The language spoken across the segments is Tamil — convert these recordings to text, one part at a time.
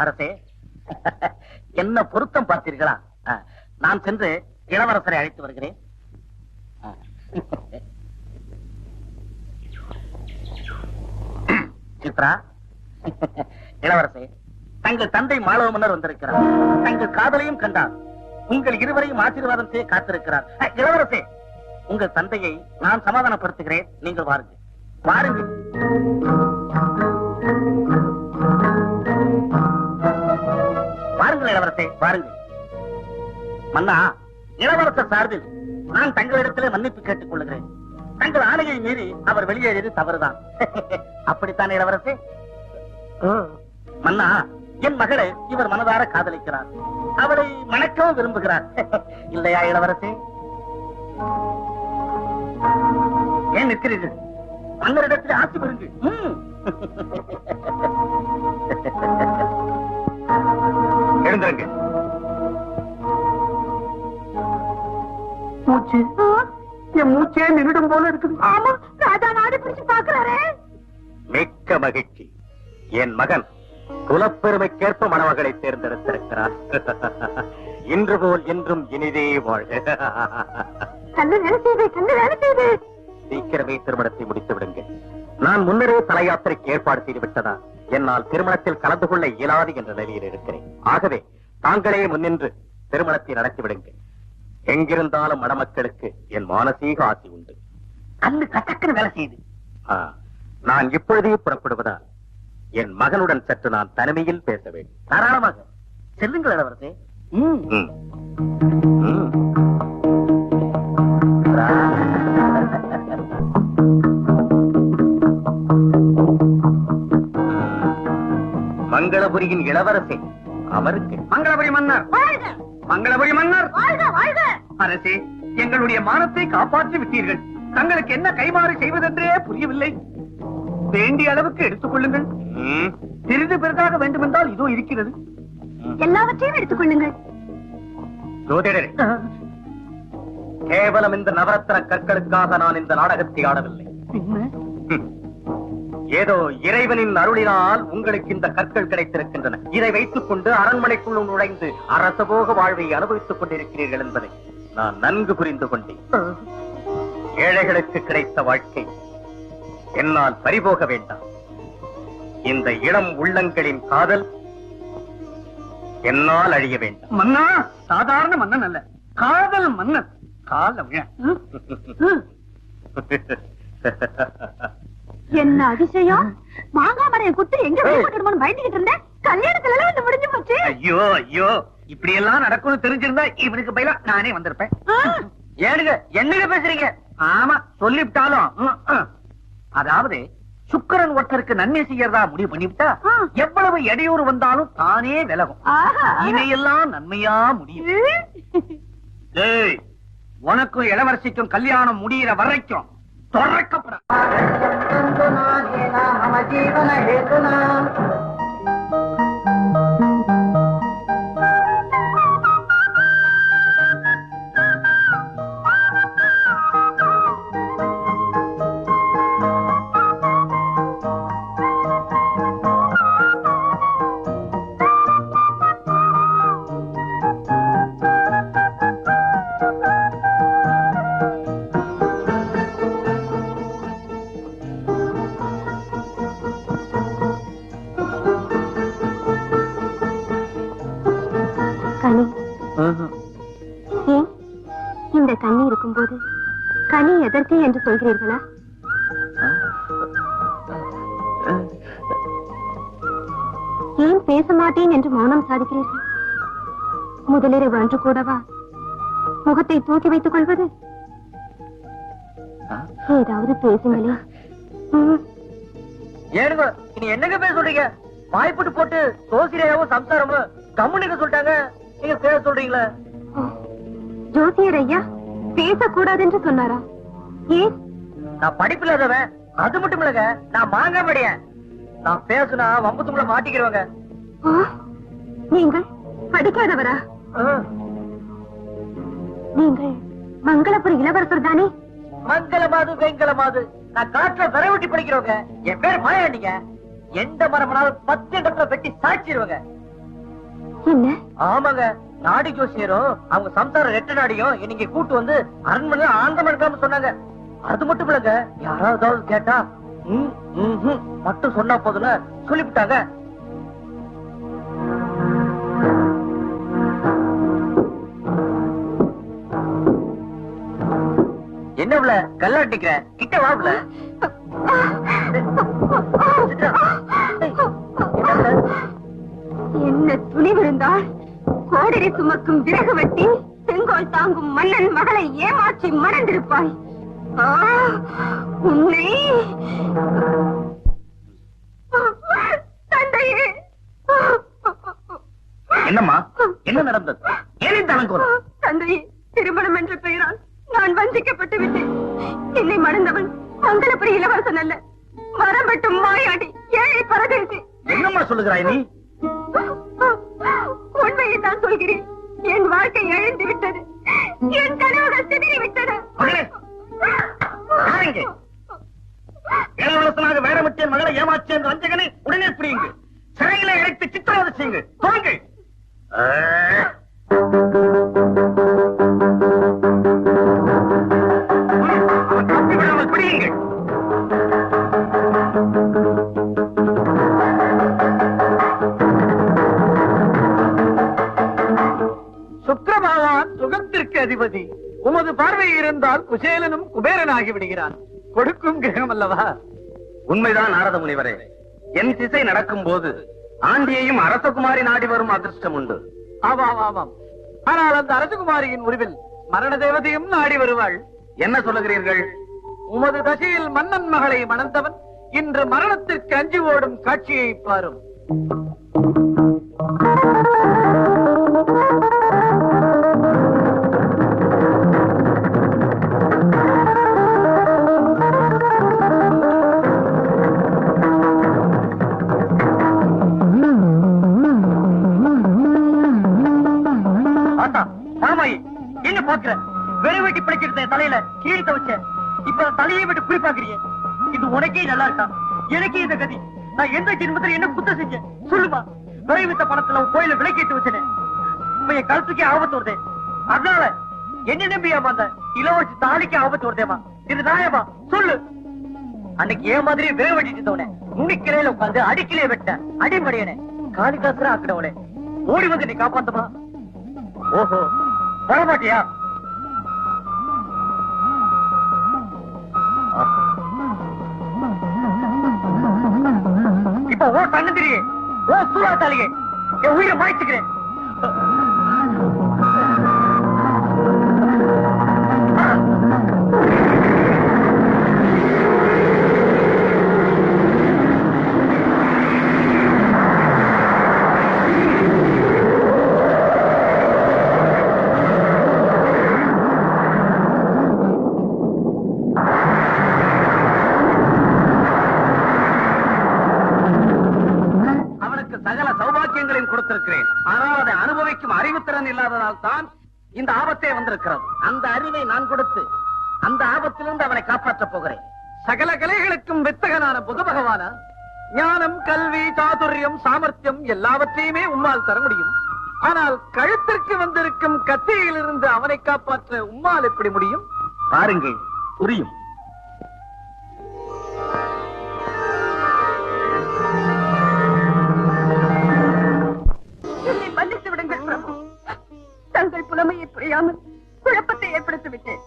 அரசே, என்ன பொருத்தம் பார்த்தீர்களா? நான் சென்று இளவரசரை அழைத்து வருகிறேன். சித்ரா, இளவரசே, தங்கள் தந்தை மாளவ மன்னர் வந்திருக்கிறார். தங்கள் காதலையும் கண்டார். உங்கள் இருவரையும் ஆசீர்வாதம் செய்ய காத்திருக்கிறார். இளவரசே, உங்கள் தந்தையை நான் சமாதானப்படுத்துகிறேன். நீங்கள் வாருங்கள், வாருங்கள். வாருங்கள் இளவரசே, வாருங்கள். மன்னா, இளவரசர் சார்பில் நான் தங்களிடத்திலே மன்னிப்பு கேட்டுக் கொள்கிறேன். தங்கள் ஆணையை மீறி அவர் வெளியேறியது தவறுதான். அப்படித்தான் இளவரசே? மன்னா, என் மகளை இவர் மனதார காதலிக்கிறார். அவளை மணக்கவும் விரும்புகிறார். இல்லையா இளவரசே? ஏன் நிற்கிறீர்கள்? மன்னரிடத்தில் ஆட்சி பெறுங்கள். எழுந்திருங்க. மூச்சு, என் மூச்சே நின்றுடும் போல இருக்குது. ஆமா, ராஜா நாடி பிடிச்சு பாக்குறாரே. மிக்க மகிழ்ச்சி. என் மகன் குலப்பெருமைக்கேற்ப மணமகளை தேர்ந்தெடுத்திருக்கிறார். இன்று போல் என்றும் இனிதே வாழ்க. சீக்கிரமே திருமணத்தை முடித்து விடுங்கள். நான் முன்னரே தல யாத்திரைக்கு ஏற்பாடு செய்து விட்டதா என்னால் திருமணத்தில் கலந்து கொள்ள இயலாது என்ற நிலையில் இருக்கிறேன். ஆகவே தாங்களே முன்னின்று திருமணத்தை நடத்தி விடுங்கள். எங்கிருந்தாலும் மணமக்களுக்கு என் மானசீக ஆசை உண்டு. கண்ணு கட்டக்குன்னு வேலை செய்து. நான் இப்பொழுதே புறப்படுவதா என் மகனுடன் சற்று நான் தனிமையில் பேச வேண்டும். தாராளமாக செல்லுங்கள் இளவரசே. மங்களபுரியின் இளவரசே, அவருக்கு மங்களபுரி மன்னர். மங்களபுரி மன்னர் அரசே, எங்களுடைய மானத்தை காப்பாற்றி விட்டீர்கள். தங்களுக்கு என்ன கைமாறு செய்வதென்றே புரியவில்லை. வேண்டிய அளவுக்கு எடுத்துக் கொள்ளுங்கள். சிறிது பெரிதாக வேண்டுமென்றால் இதோ இருக்கிறது. எல்லாவற்றையும் எடுத்துக் கொள்ளுங்கள். கேவலம் இந்த நவரத்ன கற்களுக்காக நான் இந்த நாடகத்தை ஆடவில்லை. ஏதோ இறைவனின் அருளினால் உங்களுக்கு இந்த கற்கள் கிடைத்திருக்கின்றன. இதை வைத்துக் கொண்டு அரண்மனைக்குள்ளும் நுழைந்து அரசபோக வாழ்வை அனுபவித்துக் கொண்டிருக்கிறீர்கள் என்பதை நான் நன்கு புரிந்து கொண்டேன். ஏழைகளுக்கு கிடைத்த வாழ்க்கை என்னால் பறிபோக வேண்டாம். இந்த இளம் உள்ளங்களின் காதல் என்னால் அழிய வேண்டாம். மன்னா, சாதாரண மன்னன் அல்ல, காதல் மன்னன். என்ன அதிசயம்! மாங்காமரையை குத்து எங்க பயந்துகிட்டு இருந்தேன். கல்யாணத்துல வந்து முடிஞ்சு போச்சு. ஐயோ ஐயோ, இப்படி எல்லாம் நடக்கும்னு தெரிஞ்சிருந்தா இவனுக்கு பயிலா நானே வந்திருப்பேன். ஏனுங்க என்னங்க பேசுறீங்க? ஆமா, சொல்லிவிட்டாலும். அதாவது சுக்கிரன் ஒருத்தருக்கு நன்மை செய்யறதா முடிவு பண்ணிவிட்டா எவ்வளவு இடையூறு வந்தாலும் தானே விலகும். இதையெல்லாம் நன்மையா முடியும். உனக்கும் இளவரசிக்கும் கல்யாணம் முடிகிற வரைக்கும் தொடக்கப்பட இந்த கண்ணி இருக்கும்போது கனி எதற்கு என்று சொல்கிறீர்களா? ஏன் பேச மாட்டேன் என்று மௌனம் சாதிக்கிறீர்கள்? முதலிரவு அன்று கூடவா முகத்தை தூக்கி வைத்துக் கொள்வது? ஏதாவது பேசுங்களே. ஏனுங்க இனி என்னங்க பேச சொல்றீங்க? வாய்ப்புட்டு போட்டு சோசிரியாவும் சம்சாரமும் கம்முன்னு சொல்லிட்டாங்க, நீங்க பேச சொல்றீங்களா? ஜோசியர் ஐயா பேசக்கூடாது என்று சொன்னாரா? ஏன்? நான் படிப்பில்லாதவன், அது மட்டும் இல்லங்க, நான் மாங்க முடியேன். நான் பேசுனா வம்பத்துக்குள்ள மாட்டிக்கிறவங்க. நீங்கள் படிக்காதவரா? நீங்கள் மங்களபுரி இளவரசர் தானே? மங்களமாது வெங்கலமாது நான் காட்டுல விரவட்டி படிக்கிறவங்க. என் பேர் மாயாண்டிங்க. எந்த மரமனாலும் 10 இடத்துல வெட்டி சாட்சிடுவாங்க. என்ன? ஆமாங்க, நாடி ஜோசியரும் அவங்க சம்சாரம் ரெட்ட நாடியும் இன்னைக்கு கூட்டு வந்து அரண்மனை ஆனந்தம் எடுக்காம சொன்னாங்க. அது மட்டும் இல்லங்க, யாராவது கேட்டா மட்டும் சொன்னா போதுன்னு சொல்லிவிட்டாங்க. என்ன விட கல்லாட்டிக்கிற கிட்ட வாப்ல என்ன துணிவிருந்தால் கோடரி சுமக்கும் விறகு வெட்டி செங்கோல் தாங்கும் மன்னன் மகளை ஏமாற்றி மறந்திருப்பாய். உன்னை தந்தையே. என்னம்மா, என்ன நடந்தது? ஏன் தந்தையே, திருமணம் என்ற பெயரால் நான் வஞ்சிக்கப்பட்டு விட்டேன். என்னை மணந்தவன் மங்களபுரி இளவரசன் அல்ல, மரம் மட்டும் மாயாடி ஏழை பரதேசி. என்னம்மா சொல்லுகிறாய் நீ? உண்மையை தான் சொல்கிறேன். என் வாழ்க்கை எழுந்து விட்டது, என் கனவுகள் சிதறி விட்டது. இளவரசனாக வேடமிட்ட மகளை ஏமாற்றிய வஞ்சகனை உடனே பிடியுங்க, சிறையில இழைத்து சித்திரவதை செய்யுங்க. தோங்க தப்பி விடாமல் பிடியுங்கள். சுக்கிரபகவான் சுகத்திற்கு அதிபதி. உமது பார்வை இருந்தால் குசேலனும் குபேரனாகி விடுகிறான். கொடுக்கும் கிரகம் அல்லவா? உண்மைதான் நாரத முனிவரே. என் திசை நடக்கும் போது ஆண்டியையும் அரசகுமாரி நாடி வரும் அதிர்ஷ்டம் உண்டு. ஆமாம் ஆமாம், ஆனால் அந்த அரசகுமாரியின் உருவில் மரண தேவதையும் நாடி வருவாள். என்ன சொல்லுகிறீர்கள்? உமது தசையில் மன்னன் மகளை மணந்தவன் இன்று மரணத்திற்கு அஞ்சி ஓடும் காட்சியை பாரும். என்ன பாக்குற? வெறும் வெட்டி பிடிச்சிருந்த தலையில கீழே வச்ச, இப்ப தலையை விட்டு குறிப்பாக்குறீங்க. இது உனக்கே நல்லா இருக்கா? எனக்கே இந்த கதி. நான் எந்த ஜென்மத்தில் என்ன குத்த செஞ்சேன் சொல்லுமா? விளைவித்த பணத்துல கோயில விலைக்கேட்டு வச்சேன். இப்ப என் கழுத்துக்கே ஆபத்து வருதே. அதனால என்ன நம்பியா வந்த இளவரசி தாலிக்கு ஆபத்து வருதேமா? இது நியாயமா சொல்லு? அன்னைக்கு ஏன் மாதிரி வேக வெட்டிட்டு நுனிக்கிரையில உட்காந்து அடிக்கிலே வெட்ட அடிமடையனே காளிதாசரா ஆக்கினவனே ஓடி வந்து நீ காப்பாத்தமா? ஓஹோ, வரமாட்டியா? இப்ப ஓ தன்னந்திரியே, ஓ சூறாத்தாளியே, என் உயிரை மாய்ச்சுக்கிறேன். கொடுத்திருக்கிறேன். ஆனால் அதை அனுபவிக்கும் அறிவுத்திறன் இல்லாததால் தான் இந்த ஆபத்தே வந்திருக்கிறது. அந்த அறிவை நான் கொடுத்து அந்த ஆபத்திலிருந்து அவனை காப்பாற்றப் போகிறேன். சகல கலைகளுக்கும் வித்தகனான புத பகவான ஞானம், கல்வி, சாதுரியம், சாமர்த்தியம் எல்லாவற்றையுமே உம்மால் தர முடியும். ஆனால் கழுத்திற்கு வந்திருக்கும் கத்தியிலிருந்து அவனை காப்பாற்ற உம்மால் எப்படி முடியும்? பாருங்கள், புரியும். மன்னித்து விடுங்கள் பிரபு. தங்கள் புலமையை புரியாமல் குழப்பத்தை ஏற்படுத்திவிட்டேன்.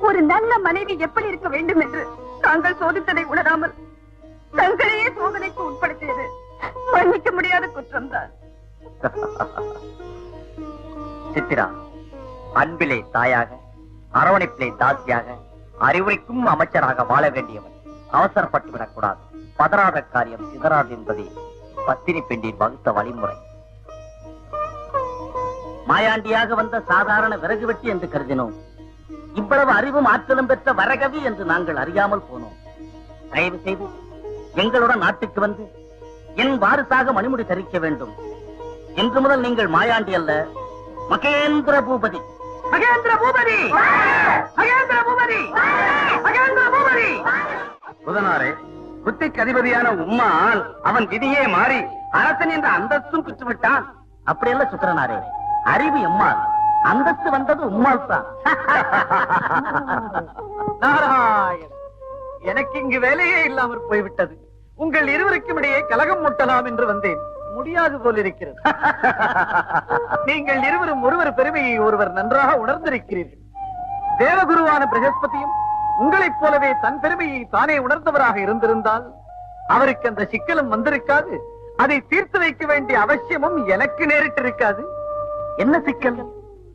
ஒரு நல்ல மனைவி எப்படி இருக்க வேண்டும் என்று தாங்கள் சோதித்ததை உணராமல் தங்களையே சோதனைக்கு உட்படுத்தியது மன்னிக்க முடியாத குற்றம்தான். சித்திரா, அன்பிலே தாயாக, அரவணைப்பிலே தாசியாக, அறிவுரைக்கும் அமைச்சராக வாழ வேண்டியவன் அவசரப்பட்டு விடக்கூடாது. பதறாத காரியம் சிதறாது என்பதே பத்தினி பெண்டின் வகுத்த வழிமுறை. மாயாண்டியாக வந்த சாதாரண விறகு வெட்டி என்று கருதினோம். இவ்வளவு அறிவும் ஆற்றலும் பெற்ற வரகவி என்று நாங்கள் அறியாமல் போனோம். தயவு செய்து எங்களுடன் நாட்டுக்கு வந்து என் வாரிசாக மணிமுடி தரிக்க வேண்டும். இன்று முதல் நீங்கள் மாயாண்டி அல்ல, மகேந்திர பூபதி. மகேந்திர பூபதி, மகேந்திர பூபதி, மகேந்திர பூபதி. புதனாரே, புத்திக்கு அதிபதியான உம்மால் அவன் விதியே மாறி அரசன் என்ற அந்தஸ்தும் பெற்றுவிட்டான். அப்படியல்ல சுக்கரனாரே, அறிவு எம்மாள், அந்தஸ்து வந்தது உம்மால் தான். நாராயண், எனக்கு இங்கு வேலையே இல்லாமற் போய்விட்டது. உங்கள் இருவருக்கும் இடையே கலகம் மூட்டலாம் என்று வந்தேன். முடியாது போல் இருக்கிறது. நீங்கள் இருவரும் ஒருவர் பெருமையை ஒருவர் நன்றாக உணர்ந்திருக்கிறீர்கள். தேவகுருவான பிரகஸ்பதியும் உங்களைப் போலவே தன் பெருமையை தானே உணர்ந்தவராக இருந்திருந்தால் அவருக்கு அந்த சிக்கலும் வந்திருக்காது. அதை தீர்த்து வைக்க வேண்டிய அவசியமும் எனக்கு நேரிட்டிருக்காது. என்ன சிக்கல்?